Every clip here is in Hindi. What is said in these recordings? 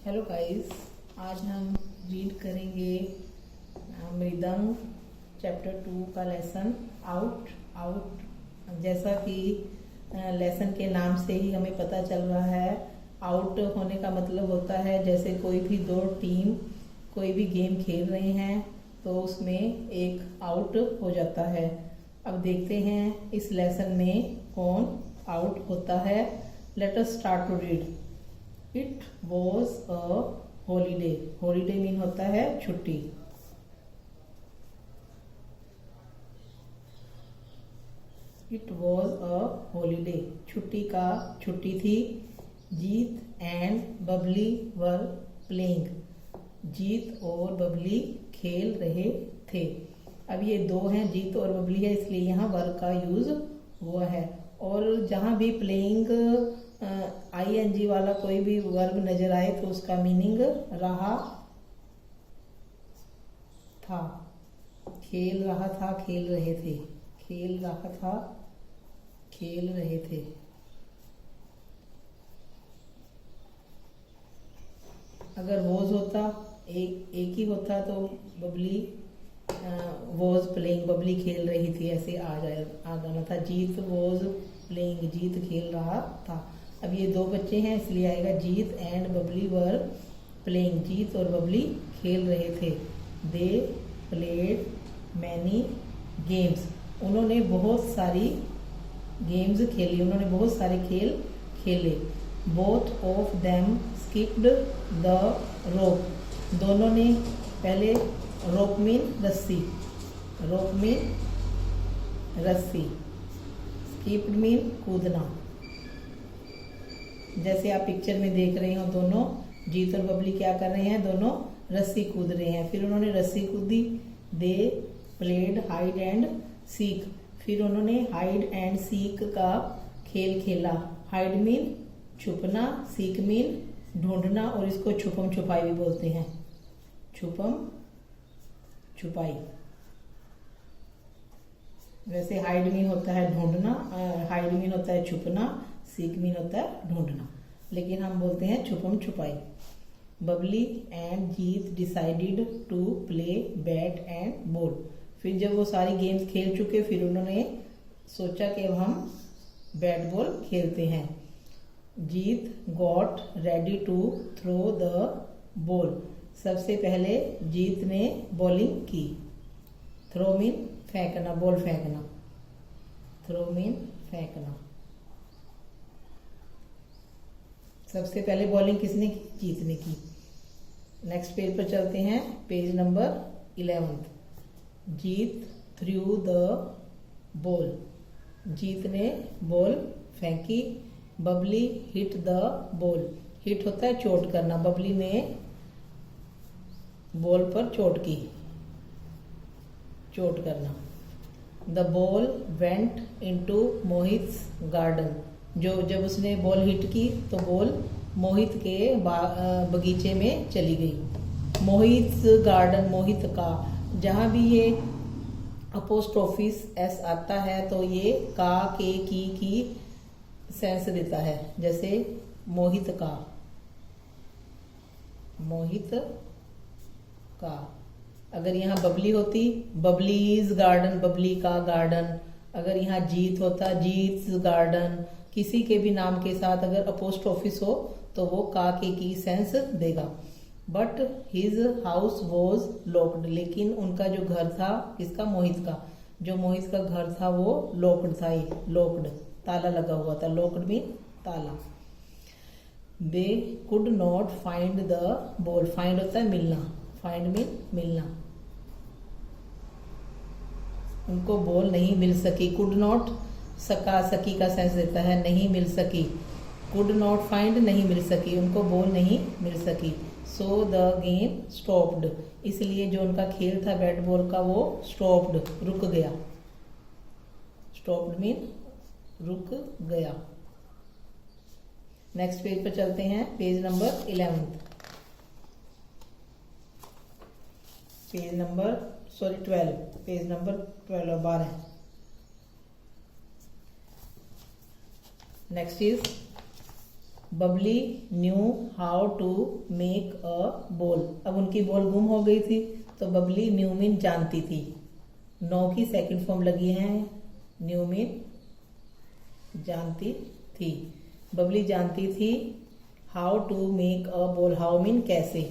हेलो गाइस, आज हम रीड करेंगे मृदंग चैप्टर 2 का लेसन आउट आउट। जैसा कि लेसन के नाम से ही हमें पता चल रहा है, आउट होने का मतलब होता है जैसे कोई भी दो टीम कोई भी गेम खेल रहे हैं तो उसमें एक आउट हो जाता है। अब देखते हैं इस लेसन में कौन आउट होता है। Let us start to read. It was a holiday. Holiday mean होता है छुट्टी। इट वॉज अ हॉलीडे, छुट्टी थी। Jeet and Babli were playing. Jeet और बबली खेल रहे थे। अब ये दो हैं, जीत और बबली है, इसलिए यहाँ वर का यूज हुआ है। और जहां भी प्लेइंग ING वाला कोई भी वर्ब नजर आए तो उसका मीनिंग रहा था। खेल रहा था, खेल रहे थे। खेल रहा था, खेल रहे थे। अगर वॉज होता एक ही होता तो बबली वॉज प्लेइंग, बबली खेल रही थी, ऐसे आ जाना था। जीत वॉज प्लेइंग, जीत खेल रहा था। अब ये दो बच्चे हैं इसलिए आएगा जीत and Babli were playing. Jeet और बबली खेल रहे थे। They played many games. उन्होंने बहुत सारी गेम्स खेली, उन्होंने बहुत सारे खेल खेले। Both of them skipped the rope. दोनों ने पहले, रोप मीन रस्सी, रोप मीन रस्सी, स्किप्ड मीन कूदना। जैसे आप पिक्चर में देख रहे हो, दोनों जीत और बबली क्या कर रहे हैं, दोनों रस्सी कूद रहे हैं। फिर उन्होंने रस्सी कूदी। They played hide and seek. फिर उन्होंने हाइड एंड सीक का खेल खेला। हाइड मीन छुपना, सीक मीन ढूंढना, और इसको छुपम छुपाई भी बोलते हैं। छुपम छुपाई। वैसे हाइड मीन होता है ढूंढना, हाइड मीन होता है छुपना, सीक मीन होता है ढूंढना, लेकिन हम बोलते हैं छुपम छुपाई। Babli and Jeet decided to play bat and ball. फिर जब वो सारी गेम्स खेल चुके फिर उन्होंने सोचा कि अब हम बैट बॉल खेलते हैं। Jeet got ready to throw the ball. सबसे पहले जीत ने बॉलिंग की। थ्रो मीन फेंकना, बॉल फेंकना। थ्रो मीन फेंकना। सबसे पहले बॉलिंग किसने की, जीत ने की। नेक्स्ट पेज पर चलते हैं, page number 11। Jeet threw the ball. Jeet ने बॉल फेंकी। Babli hit the ball. Hit होता है चोट करना, बबली ने बॉल पर चोट की, चोट करना। The ball went into Mohit's garden. जब उसने बॉल हिट की तो बॉल मोहित के बगीचे में चली गई। मोहित्स गार्डन, मोहित का, जहां भी ये अपोस्ट्रोफिस एस आता है तो ये का, के, की सेंस देता है। जैसे मोहित का, मोहित का। अगर यहाँ बबली होती, बबलीज गार्डन, बबली का गार्डन। अगर यहाँ जीत होता, जीत्स गार्डन। किसी के भी नाम के साथ अगर अपोस्ट्रोफिस हो तो वो का, के की सेंस देगा। But his house was locked. लेकिन उनका जो घर था, किसका, मोहित का, जो मोहित का घर था वो लॉक्ड था। लॉक्ड, ताला लगा हुआ था। लॉक्ड मीन ताला। They could not find the ball. Find होता है मिलना, फाइंड मीन मिलना। उनको बॉल नहीं मिल सकी। कुड नॉट सका, सकी का सेंस देता है, नहीं मिल सकी। कुड नॉट फाइंड, नहीं मिल सकी, उनको बॉल नहीं मिल सकी। So the game stopped. इसलिए जो उनका खेल था बैट बॉल का वो स्टॉप्ड, रुक गया। स्टॉप्ड मीन रुक गया। नेक्स्ट पेज पर चलते हैं, page number 11। Page number 12, page number 12। Next is Babli knew how to make a ball. अब उनकी बॉल गुम हो गई थी, तो बबली न्यू मीन जानती थी। नो की सेकंड फॉर्म लगी है, न्यू मीन जानती थी। बबली जानती थी how to make a ball. How mean कैसे,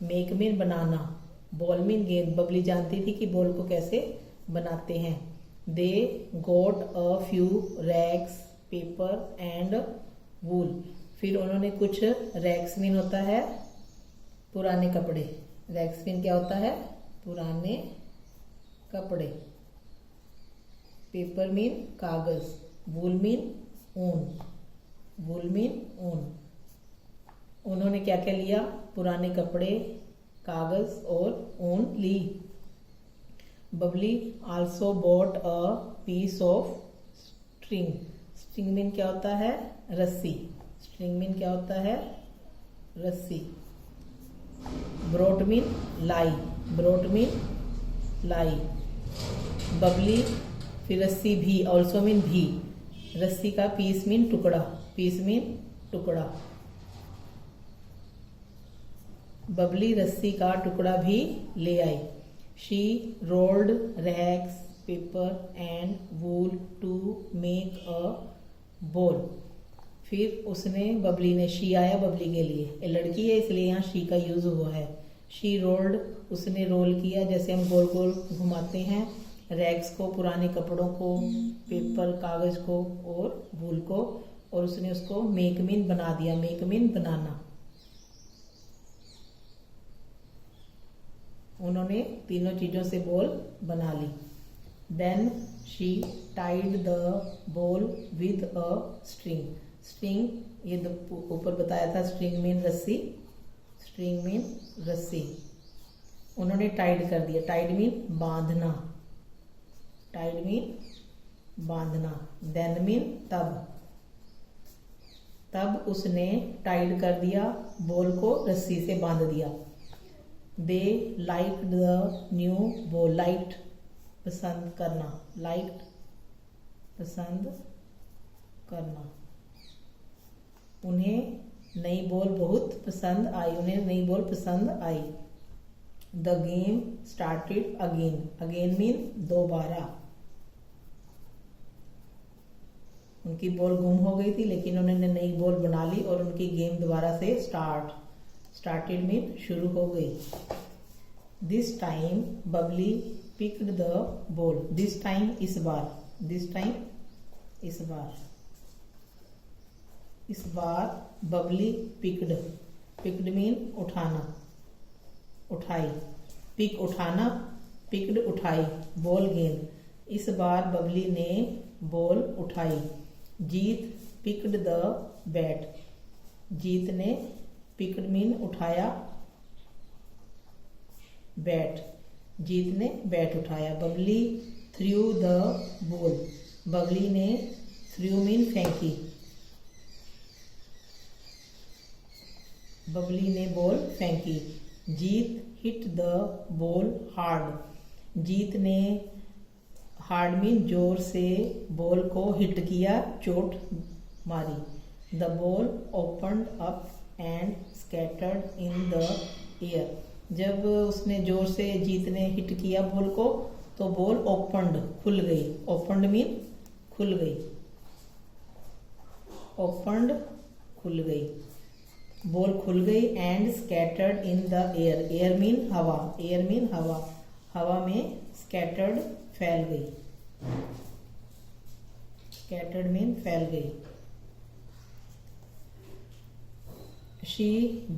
मेक मीन बनाना, बॉल मीन गेंद। बबली जानती थी कि बॉल को कैसे बनाते हैं। They got a few rags paper and wool. फिर उन्होंने कुछ, रैग्स मीन होता है पुराने कपड़े, रैग्स मीन क्या होता है, पुराने कपड़े। पेपर मीन कागज, वूल मीन ऊन, वूल मीन ऊन। उन्होंने क्या क्या लिया, पुराने कपड़े, कागज और ऊन ली। Babli also bought a piece of string. String mean क्या होता है, रस्सी। स्ट्रिंग मीन क्या होता है, रस्सी। ब्रोट मीन लाई, ब्रोट मीन लाई। बबली, फिर रस्सी भी, ऑल्सो मीन भी। रस्सी का पीस मीन टुकड़ा, पीस मीन टुकड़ा। बबली रस्सी का टुकड़ा भी ले आई। She rolled rags paper and wool to make a ball. फिर उसने, बबली ने, शी आया बबली के लिए, ये लड़की है इसलिए यहाँ शी का यूज हुआ है। शी रोल्ड, उसने रोल किया, जैसे हम गोल गोल घुमाते हैं, रैग्स को, पुराने कपड़ों को, पेपर कागज को और वूल को, और उसने उसको मेक मीन बना दिया। मेक मीन बनाना। उन्होंने तीनों चीजों से बॉल बना ली। Then she tied the ball with a string. String, ये ऊपर बताया था, स्ट्रिंग मीन रस्सी, स्ट्रिंग मीन रस्सी। उन्होंने टाइड कर दिया। टाइड मीन बांधना, टाइड मीन बांधना। देन मीन तब, तब उसने टाइड कर दिया, बॉल को रस्सी से बांध दिया। They like the new ball. Light पसंद करना, लाइक पसंद करना। उन्हें नई बॉल बहुत पसंद आई, उन्हें नई बॉल पसंद आई। The game started again. Again mean दोबारा। उनकी बॉल गुम हो गई थी, लेकिन उन्होंने नई बॉल बना ली और उनकी गेम दोबारा से स्टार्ट। स्टार्टेड मीन शुरू हो गई। This time Babli picked the ball. This time इस बार, दिस टाइम इस बार, इस बार बबली पिक्ड। पिक्ड मीन उठाना, उठाई। पिक उठाना, पिक्ड उठाई, बॉल गेंद। इस बार बबली ने बॉल उठाई। जीत पिक्ड द बैट। जीत ने, पिक्ड मीन उठाया, बैट। जीत ने बैट उठाया। Babli through the ball. Babli ने, थ्रू मीन फेंकी, बबली ने बॉल फेंकी। जीत हिट द बॉल हार्ड। जीत ने, हार्ड मीन जोर से, बॉल को हिट किया, चोट मारी। The ball opened up and scattered in the air. जब उसने जोर से, जीत ने हिट किया बॉल को, तो बॉल ओपन्ड, खुल गई। ओपन्ड मीन खुल गई, ओपन्ड खुल गई, बॉल खुल गई। And scattered in the air. Air mean हवा, एयर मीन हवा, हवा में स्कैटर्ड फैल गई। स्कैटर्ड मीन फैल गई। She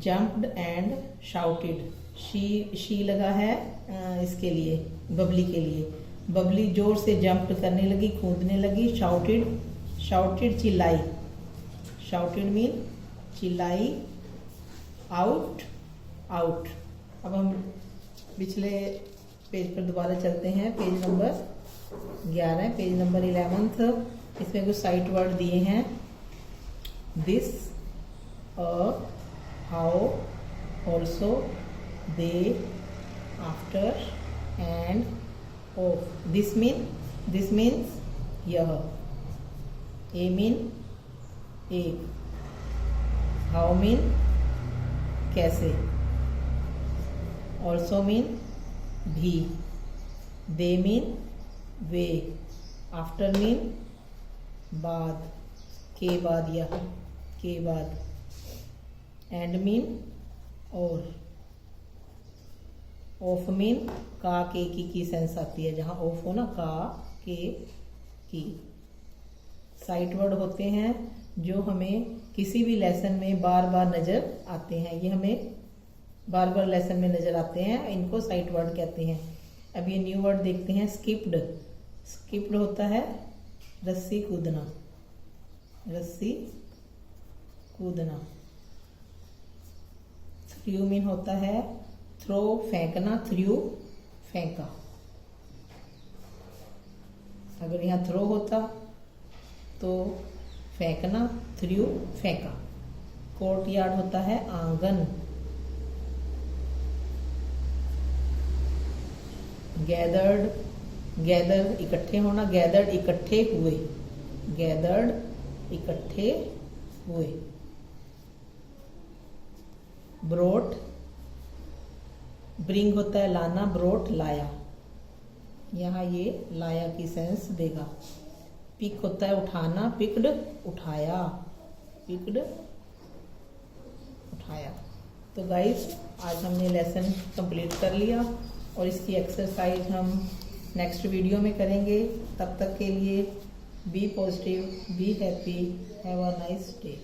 jumped and shouted. She लगा है इसके लिए, बबली के लिए। बबली जोर से जंप करने लगी, कूदने लगी। शाउटेड, शाउटेड चिल्लाई, शाउटेड मीन चिल्लाई। Out, out. अब हम पिछले पेज पर दोबारा चलते हैं। Page number 11, page number 11। इसमें कुछ साइट वर्ड दिए हैं। This, how, also, they, after end of. This means यह। ए मीन एक, हाउ मीन कैसे, ऑल्सो मीन भी, they mean way, after mean बाद, के बाद या के बाद, एंड मीन और, ऑफ मीन का के की सेंस आती है, जहाँ ऑफ हो ना का के की। साइट वर्ड होते हैं जो हमें किसी भी लेसन में बार बार नजर आते हैं, ये हमें बार बार लेसन में नजर आते हैं, इनको साइट वर्ड कहते हैं। अब ये न्यू वर्ड देखते हैं, स्किप्ड। स्किप्ड होता है रस्सी कूदना, रस्सी कूदना। थ्रू मीन होता है थ्रो फेंकना, थ्रू फेंका। अगर यहाँ थ्रो होता तो फेंकना, थ्रू फेंका। कोर्ट यार्ड होता है आंगन। गैदर्ड, गैदर इकट्ठे होना, गैदर्ड इकट्ठे हुए, गैदर्ड इकट्ठे हुए। ब्रोट, ब्रिंग होता है लाना, ब्रोट लाया, यहाँ ये लाया की सेंस देगा। पिक होता है उठाना, पिक्ड उठाया, पिक्ड उठाया। तो गाइस आज हमने लेसन कंप्लीट कर लिया और इसकी एक्सरसाइज हम नेक्स्ट वीडियो में करेंगे। तब तक के लिए be positive, be happy, have a nice day.